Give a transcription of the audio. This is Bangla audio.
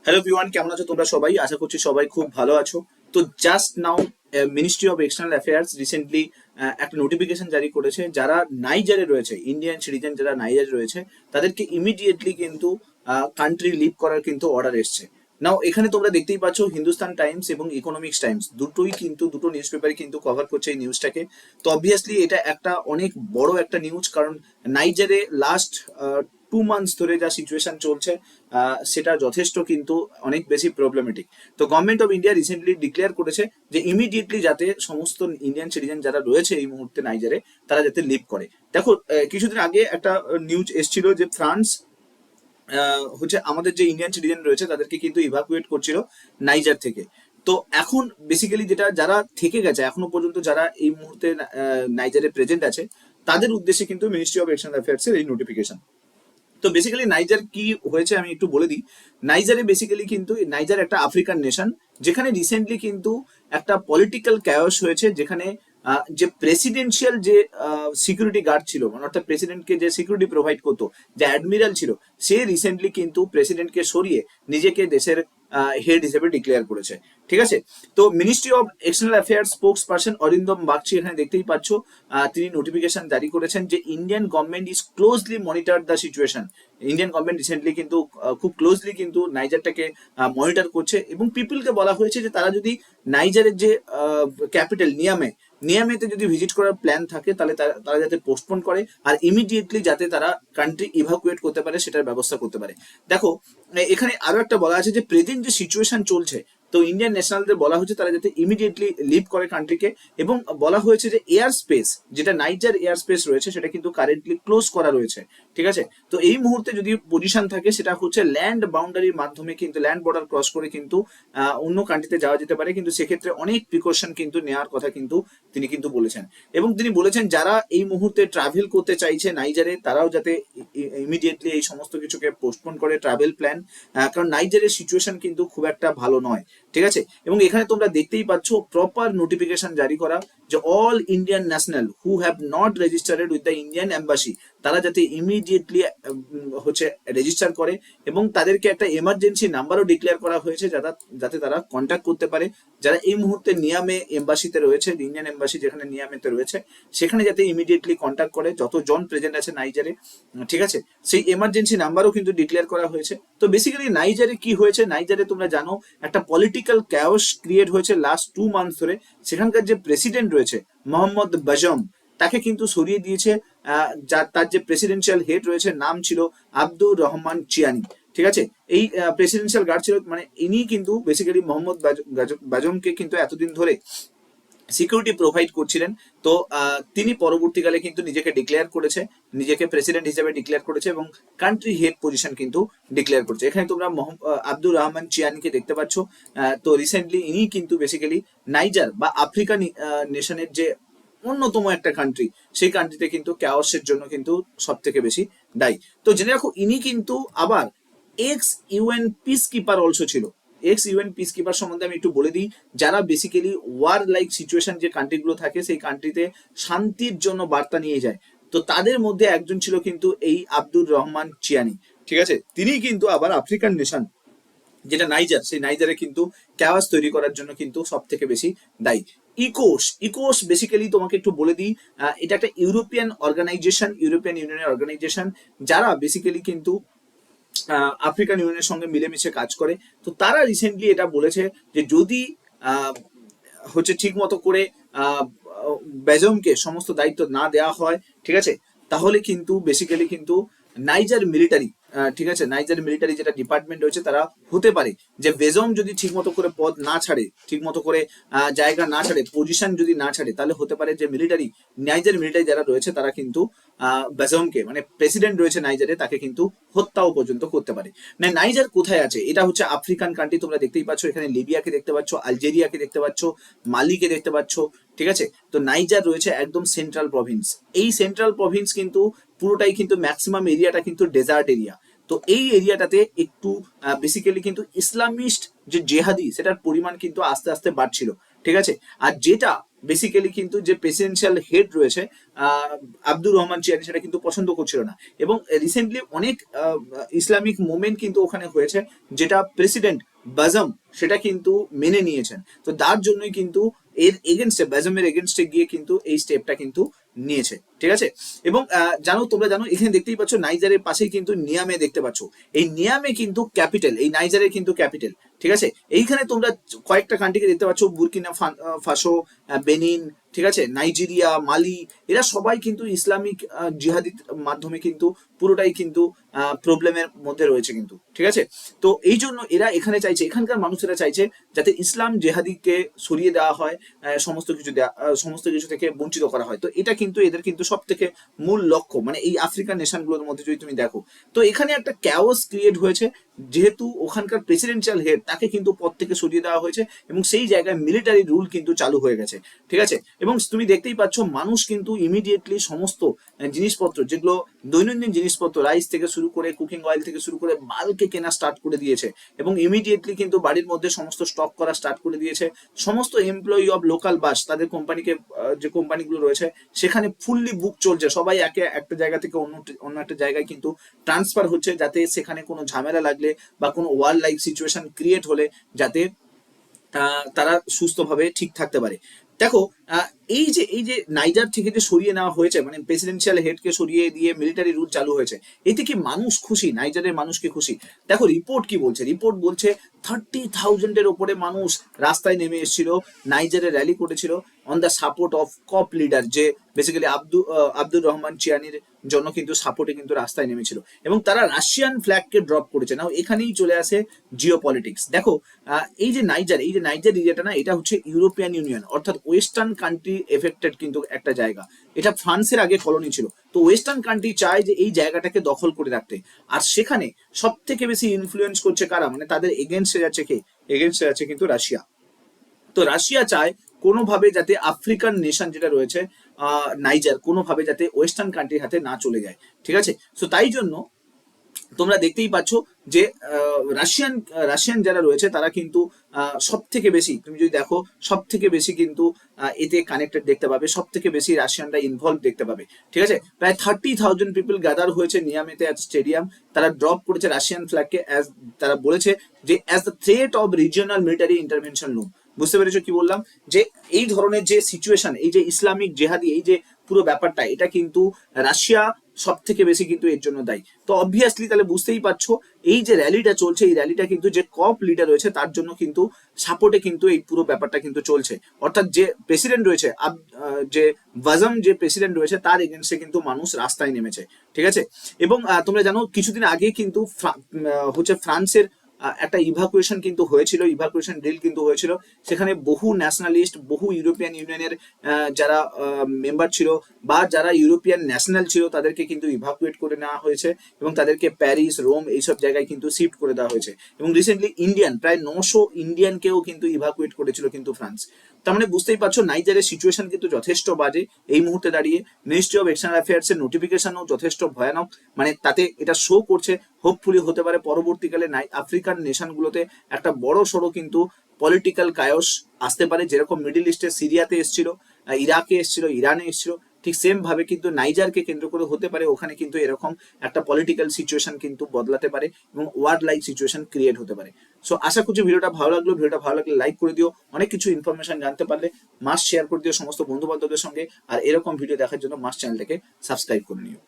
হ্যালো এভরিওয়ান, কেমন আছো তোমরা সবাই? আশা করছি সবাই খুব ভালো আছো। তো just now ministry of external affairs recently একটা নোটিফিকেশন জারি করেছে, যারা নাইজারে রয়েছে, ইন্ডিয়ান সিটিজেন যারা নাইজারে রয়েছে, তাদেরকে ইমিডিয়েটলি কিন্তু কান্ট্রি লিভ করার কিন্তু অর্ডার এসছে। নাও এখানে তোমরা দেখতেই পাচ্ছ, হিন্দুস্তান টাইমস এবং ইকোনমিক্স টাইমস দুটো নিউজ পেপারই কিন্তু কভার করছে এই নিউজটাকে। তো অবভিয়াসলি এটা একটা অনেক বড় একটা নিউজ, কারণ নাইজারে লাস্ট 2 মান্থস ধরে যা সিচুয়েশন চলছে সেটা যথেষ্ট কিন্তু অনেক বেশি প্রবলেমেটিক। তো government of India recently declare করেছে যে ইমিডিয়েটলি যাতে সমস্ত ইন্ডিয়ান সিটিজেন যারা রয়েছে এই মুহূর্তে নাইজারে, তারা যাতে লিভ করে। দেখো, কিছুদিন আগে একটা নিউজ এসেছিল যে ফ্রান্স হচ্ছে আমাদের যে ইন্ডিয়ান সিটিজেন রয়েছে তাদেরকে কিন্তু ইভাকুয়েট করছিল নাইজার থেকে। তো এখন বেসিক্যালি যেটা, যারা থেকে গেছে এখনো পর্যন্ত, যারা এই মুহূর্তে নাইজারে প্রেজেন্ট আছে, তাদের উদ্দেশ্যে কিন্তু মিনিস্ট্রি অফ এক্সটার্নাল অ্যাফেয়ার্স এর এই নোটিফিকেশন। তো বেসিক্যালি নাইজার কি হয়েছে আমি একটু বলে দিই। নাইজারে বেসিক্যালি কিন্তু নাইজার একটা আফ্রিকান নেশন, যেখানে রিসেন্টলি কিন্তু একটা পলিটিক্যাল ক্যাওস হয়েছে, যেখানে যে প্রেসিডেন্সিয়াল যে সিকিউরিটি গার্ড ছিল, মানে অর্থাৎ প্রেসিডেন্টকে যে সিকিউরিটি প্রোভাইড করতো, যে অ্যাডমিরাল ছিল, সে রিসেন্টলি কিন্তু প্রেসিডেন্টকে সরিয়ে নিজেকে দেশের হেড হিসেবে ডিক্লেয়ার করেছে। ঠিক আছে। তো ministry of external affairs spokes person Arindam Bagchi এখানে দেখতেই পাচ্ছ, তিনি নোটিফিকেশন জারি করেছেন যে Indian government is closely monitor the situation. Indian government recently কিন্তু খুব ক্লোজলি কিন্তু নাইজারটাকে মনিটর করছে, এবং পিপলকে বলা হয়েছে যে তারা যদি নাইজারের যে ক্যাপিটাল নিয়ামেতে যদি ভিজিট করার প্ল্যান থাকে, তাহলে তারা যাতে পোস্টপোন করে, আর ইমিডিয়েটলি যাতে তারা কান্ট্রি ইভাকুয়েট করতে পারে সেটার ব্যবস্থা করতে পারে। দেখো, এখানে আরো একটা বলা আছে যে প্রেজেন্ট যে সিচুয়েশন চলছে, তো ইন্ডিয়ান ন্যাশনালদের বলা হয়েছে তারা যাতে ইমিডিয়েটলি লিভ করে কান্ট্রিকে, এবং বলা হয়েছে যে এয়ার স্পেস, যেটা নাইজার এয়ার স্পেস রয়েছে, সেটা কিন্তু কারেন্টলি ক্লোজ করা রয়েছে। ঠিক আছে। তো এই মুহূর্তে যদি পজিশন থাকে, সেটা হচ্ছে ল্যান্ড বাউন্ডারির মাধ্যমে, কিন্তু ল্যান্ড বর্ডার ক্রস করে কিন্তু অন্য কান্ট্রিতে যাওয়া যেতে পারে, কিন্তু সেক্ষেত্রে অনেক প্রিকশন কিন্তু নেওয়ার কথা কিন্তু তিনি কিন্তু বলেছেন। এবং তিনি বলেছেন যারা এই মুহূর্তে ট্রাভেল করতে চাইছে নাইজারে, তারাও যাতে ইমিডিয়েটলি এই সমস্ত কিছুকে পোস্টপোন করে ট্রাভেল প্ল্যান, কারণ নাইজারের সিচুয়েশন কিন্তু খুব একটা ভালো নয়। ঠিক আছে। এবং এখানে তোমরা দেখতেই পাচ্ছ প্রপার নোটিফিকেশন জারি করা, যে all Indian national who have not registered with the Indian embassy, তারা যাতে ইমিডিয়েটলি হচ্ছে রেজিস্টার করে, এবং তাদেরকে একটা এমার্জেন্সি নাম্বারও ডিক্লেয়ার করা হয়েছে যাতে তারা কন্ট্যাক্ট করতে পারে, যারা এই মুহূর্তে নিয়ামে এম্বাসিতে রয়েছে, ইন্ডিয়ান এম্বাসি যেখানে নিয়ামেতে রয়েছে, সেখানে যাতে ইমিডিয়েটলি কন্ট্যাক্ট করে যতজন প্রেজেন্ট আছে নাইজারে। ঠিক আছে। সেই এমার্জেন্সি নাম্বারও কিন্তু ডিক্লেয়ার করা হয়েছে। তো বেসিক্যালি নাইজারে কি হয়েছে, নাইজারে তোমরা জানো একটা পলিটিক্যাল ক্যাওস ক্রিয়েট হয়েছে লাস্ট 2 মান্থস ধরে। সেখানকার যে প্রেসিডেন্ট রয়েছে মোহাম্মদ বাজম, তাকে কিন্তু সরিয়ে দিয়েছে। তার যে প্রেসিডেন্সিয়াল হেড রয়েছে, নাম ছিল আব্দুর রহমান চিয়ানি। ঠিক আছে। এই প্রেসিডেন্সিয়াল গার্ড ছিল, মানে ইনি কিন্তু বেসিক্যালি মোহাম্মদ বাজমকে কিন্তু এতদিন ধরে সিকিউরিটি প্রোভাইড করছিলেন। তো তিনি পরবর্তীকালে কিন্তু নিজেকে ডিক্লেয়ার করেছে, নিজেকে প্রেসিডেন্ট হিসেবে ডিক্লেয়ার করেছে, এবং কান্ট্রি হেড পজিশন কিন্তু ডিক্লেয়ার করেছে। এখানে তোমরা আব্দুর রহমান চিয়ানিকে দেখতে পাচ্ছ। তো রিসেন্টলি ইনি কিন্তু বেসিক্যালি নাইজার বা আফ্রিকান নেশনের যে অন্যতম একটা কান্ট্রি, সেই কান্ট্রিতে কিন্তু ক্যাওসের জন্য কিন্তু সব থেকে বেশি দায়ী। তো জেনে রাখো, ইনি কিন্তু আবার x UN peace keeper also ছিল। এক্স ইউএন পিস কিপার সম্বন্ধে আমি একটু বলে দিই। যারা বেসিক্যালি ওয়ার লাইক সিচুয়েশন যে কান্ট্রিগুলো থাকে, সেই কান্ট্রিতে শান্তির জন্য বার্তা নিয়ে যায়, তো তাদের মধ্যে একজন ছিল কিন্তু এই আব্দুর রহমান চিয়ানি। ঠিক আছে। তিনি কিন্তু আবার আফ্রিকান নেশন যেটা নাইজার, সেই নাইজারে কিন্তু ক্যাওয়াস তৈরি করার জন্য কিন্তু সব থেকে বেশি দায়ী। ইকোস বেসিক্যালি তোমাকে একটু বলে দিই, এটা একটা ইউরোপিয়ান অর্গানাইজেশন, ইউরোপিয়ান ইউনিয়নের অর্গানাইজেশন, যারা বেসিক্যালি কিন্তু আফ্রিকান ইউনিয়নের সঙ্গে মিলেমিশে কাজ করে। তো তারা রিসেন্টলি এটা বলেছে যে যদি হচ্ছে ঠিক মতো করে বেজমকে সমস্ত দায়িত্ব না দেওয়া হয়, ঠিক আছে, তাহলে কিন্তু বেসিক্যালি কিন্তু নাইজার মিলিটারি, ঠিক আছে, নাইজার মিলিটারি যেটা ডিপার্টমেন্ট রয়েছে, তারা হতে পারে যে বেজম যদি ঠিক মতো করে পদ না ছাড়ে, ঠিক মতো করে জায়গা না ছাড়ে, পজিশন যদি না ছাড়ে, তাহলে হতে পারে যে নাইজার মিলিটারি যারা রয়েছে, তারা কিন্তু বেজমকে, মানে প্রেসিডেন্ট রয়েছে নাইজারে, তাকে কিন্তু হত্যাও পর্যন্ত করতে পারে। না, নাইজার কোথায় আছে? এটা হচ্ছে আফ্রিকান কান্ট্রি। তোমরা দেখতেই পাচ্ছ, এখানে লিবিয়াকে দেখতে পাচ্ছ, আলজেরিয়াকে দেখতে পাচ্ছ, মালিকে দেখতে পাচ্ছ। ঠিক আছে। তো নাইজার রয়েছে একদম সেন্ট্রাল প্রভিন্স। এই সেন্ট্রাল প্রভিন্স কিন্তু পুরোটাই কিন্তু ম্যাক্সিমাম এরিয়াটা কিন্তু ডেজার্ট এরিয়া। তো এই এরিয়াটাতে একটু বেসিক্যালি কিন্তু ইসলামিস্ট যে জেহাদি, সেটার পরিমাণ কিন্তু আস্তে আস্তে বাড়ছিল। ঠিক আছে। আর যেটা বেসিক্যালি কিন্তু যে প্রেসিডেন্সিয়াল হেড রয়েছে আব্দুর রহমান চিয়ানি, সেটা কিন্তু পছন্দ করছিল না। এবং রিসেন্টলি অনেক ইসলামিক মুভমেন্ট কিন্তু ওখানে হয়েছে, যেটা প্রেসিডেন্ট বাজম সেটা কিন্তু মেনে নিয়েছেন। তো তার জন্যই কিন্তু এর এগেনস্টে, বাজমের এগেনস্টে গিয়ে কিন্তু এই স্টেপটা কিন্তু নিয়েছে, ঠিক আছে। এবং তোমরা জানো এখানে দেখতেই পাচ্ছ নাইজারের পাশেই কিন্তু নিয়ামে দেখতে পাচ্ছ। এই নিয়ামে কিন্তু ক্যাপিটাল, এই নাইজারের কিন্তু ক্যাপিটাল, ঠিক আছে। এইখানে তোমরা কয়েকটা কান্ট্রিকে দেখতে পাচ্ছ, বুরকিনা ফাসো, বেনিন, ঠিক আছে, নাইজেরিয়া, মালি, এরা সবাই কিন্তু ইসলামিক জিহাদির মাধ্যমে কিন্তু পুরোটাই কিন্তু প্রবলেমের মধ্যে রয়েছে কিন্তু, ঠিক আছে। তো এই জন্য এরা এখানে চাইছে, এখানকার মানুষেরা চাইছে যাতে ইসলাম জেহাদিকে সরিয়ে দেওয়া হয়, সমস্ত কিছু থেকে বঞ্চিত করা হয়। তো এটা কিন্তু এদের কিন্তু সব থেকে মূল লক্ষ্য, মানে এই আফ্রিকান নেশনগুলোর মধ্যে যদি তুমি দেখো, তো এখানে একটা ক্যাওস ক্রিয়েট হয়েছে, যেহেতু ওখানকার প্রেসিডেন্সিয়াল হেড তাকে কিন্তু পদ থেকে সরিয়ে দেওয়া হয়েছে এবং সেই জায়গায় মিলিটারি রুল কিন্তু চালু হয়ে গেছে, ঠিক আছে। এবং তুমি দেখতেই পাচ্ছ মানুষ কিন্তু ইমিডিয়েটলি সমস্ত জিনিসপত্র, যেগুলো দৈনন্দিন জিনিসপত্র, রাইস থেকে শুরু করে কুকিং অয়েল থেকে শুরু করে বাল্কে কেনা স্টার্ট করে দিয়েছে এবং ইমিডিয়েটলি কিন্তু বাড়ির মধ্যে সমস্ত স্টক করা স্টার্ট করে দিয়েছে। সমস্ত এমপ্লয়ি অফ লোকাল বাস, তাদের কোম্পানিকে, যে কোম্পানিগুলো রয়েছে সেখানে ফুললি বুক চলছে, সবাই একটা জায়গা থেকে অন্য একটা জায়গায় কিন্তু ট্রান্সফার হচ্ছে, যাতে সেখানে কোনো ঝামেলা লাগলে বা কোনো ওয়ার লাইক সিচুয়েশন ক্রিয়েট হলে যাতে তারা সুস্থভাবে ঠিক থাকতে পারে। দেখো এই যে নাইজার থেকে যে সরিয়ে নেওয়া হয়েছে, মানে প্রেসিডেন্সিয়াল হেডকে সরিয়ে দিয়ে মিলিটারি রুল চালু হয়েছে, এতে কি মানুষ খুশি? নাইজারের মানুষ কি খুশি? দেখো রিপোর্ট কি বলছে, রিপোর্ট বলছে 30,000-এর ওপরে মানুষ রাস্তায় নেমে এসেছিল, নাইজারে র্যালি করেছিল on the support of coup leader, যে বেসিক্যালি আব্দুর রহমান চিয়ানির জন্য কিন্তু সাপোর্টে কিন্তু রাস্তায় নেমেছিল এবং তারা রাশিয়ান ফ্ল্যাগকে ড্রপ করেছে। নাও এখানেই চলে আসে জিও পলিটিক্স। দেখো এই যে নাইজার এরিয়াটা না, এটা হচ্ছে ইউরোপিয়ান ইউনিয়ন, অর্থাৎ ওয়েস্টার্ন কান্ট্রি এফেক্টেড কিন্তু একটা জায়গা। এটা ফ্রান্সের আগে কলোনি ছিল। তো ওয়েস্টার্ন কান্ট্রি চায় যে এই জায়গাটাকে দখল করে রাখতে, আর সেখানে সব থেকে বেশি ইনফ্লুয়েন্স করছে কারা, মানে তাদের এগেনস্টে যাচ্ছে কে? এগেনস্টে যাচ্ছে কিন্তু রাশিয়া। তো রাশিয়া চায় কোনোভাবে যাতে আফ্রিকান নেশন যেটা রয়েছে নাইজার, কোনোভাবে যাতে ওয়েস্টার্ন কান্ট্রির হাতে না চলে যায়, ঠিক আছে। তো তাই জন্য তোমরা দেখতেই পাচ্ছ যে রাশিয়ান যারা রয়েছে তারা কিন্তু সব থেকে বেশি, তুমি যদি দেখো সব থেকে বেশি কিন্তু এতে কানেক্টেড দেখতে পাবে, সব থেকে বেশি রাশিয়ানরা ইনভলভ দেখতে পাবে, ঠিক আছে। প্রায় 30,000 পিপল গ্যাদার হয়েছে নিয়ামেতে স্টেডিয়াম, তারা ড্রপ করেছে রাশিয়ান ফ্ল্যাগকে, তারা বলেছে যে as the threat of regional military intervention loom. বুঝতে পেরেছো কি বললাম? যে এই ধরনের যে সিচুয়েশন, এই যে ইসলামিক জেহাদি, এই যে পুরো ব্যাপারটা, এটা কিন্তু রাশিয়া সব থেকে বেশি কিন্তু এর জন্য দায়ী। তো অবভিয়াসলি তাহলে বুঝতেই পারছো এই যে র্যালিটা চলছে, এই র্যালিটা কিন্তু যে কপ লিডার রয়েছে তার জন্য কিন্তু সাপোর্টে কিন্তু এই পুরো ব্যাপারটা কিন্তু চলছে, অর্থাৎ যে প্রেসিডেন্ট রয়েছে, যে বাজম যে প্রেসিডেন্ট রয়েছে তার এগেনস্টে কিন্তু মানুষ রাস্তায় নেমেছে, ঠিক আছে। এবং তোমরা জানো কিছুদিন আগে কিন্তু হচ্ছে ফ্রান্সের একটা ইভাকুয়েশন কিন্তু হয়েছিল, ইভাকুয়েশন ড্রিল কিন্তু হয়েছিল, সেখানে বহু ন্যাশনালিস্ট, বহু ইউরোপিয়ান ইউনিয়নের যারা মেম্বার ছিল বা যারা ইউরোপিয়ান ন্যাশনাল ছিল তাদেরকে কিন্তু ইভাকুয়েট করে নেওয়া হয়েছে এবং তাদেরকে প্যারিস, রোম এইসব জায়গায় কিন্তু শিফট করে দেওয়া হয়েছে। এবং রিসেন্টলি ইন্ডিয়ান প্রায় 900 ইন্ডিয়ানকেও কিন্তু ইভাকুয়েট করেছিল কিন্তু ফ্রান্স। তার মানে বুঝতেই পারছো নাইজারের সিচুয়েশন কিন্তু যথেষ্ট বাজে এই মুহূর্তে দাঁড়িয়ে। মিনিস্ট্রি অফ এক্সটার্নাল অ্যাফেয়ার্স এর নোটিফিকেশনও যথেষ্ট ভয়ানক, মানে তাতে এটা শো করছে হোপফুলি হতে পারে পরবর্তীকালে আফ্রিকান নেশনগুলোতে একটা বড় সড়ো কিন্তু পলিটিক্যাল কায়স আসতে পারে, যেরকম মিডিল ইস্টে সিরিয়াতে এসেছিল, ইরাকে এসেছিল, ইরানে এসেছিল, ঠিক সেম ভাবে কিন্তু নাইজারকে কেন্দ্র করে হতে পারে ওখানে কিন্তু এরকম একটা পলিটিক্যাল সিচুয়েশন কিন্তু বদলাতে পারে এবং ওয়ার লাইক সিচুয়েশন ক্রিয়েট হতে পারে। সো আশা করছি ভিডিওটা ভালো লাগলে লাইক করে দিও, অনেক কিছু ইনফরমেশন জানতে পারলে মাস্ট শেয়ার করে দিও সমস্ত বন্ধু বান্ধবদের সঙ্গে, আর এরকম ভিডিও দেখার জন্য মাস্ট চ্যানেলটাকে সাবস্ক্রাইব করে নিও।